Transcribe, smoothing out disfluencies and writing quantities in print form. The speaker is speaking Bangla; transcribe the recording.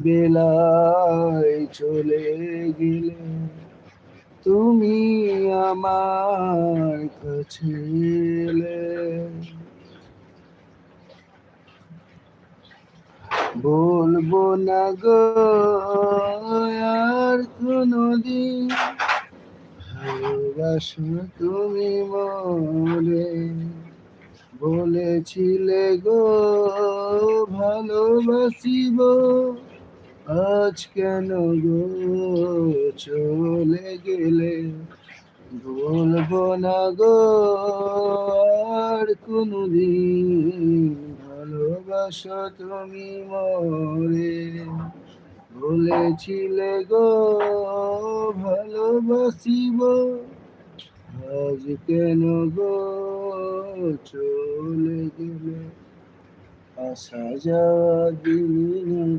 বেলায় চলে গেলে তুমি আমার কাছে এলে, বলবো না গো আর কোনদিন ভালোবাসো তুমি মনে, বলেছিলে গো ভালোবাসিব, আজ কেন গো চলে গেলে, বলবো না গো আর কোনদিন ভালোবাসো তুমি মোরে, বলেছিলে গো ভালোবাসিব, আজ কেন গো চলে গেলে, আসা যাওয়া দিন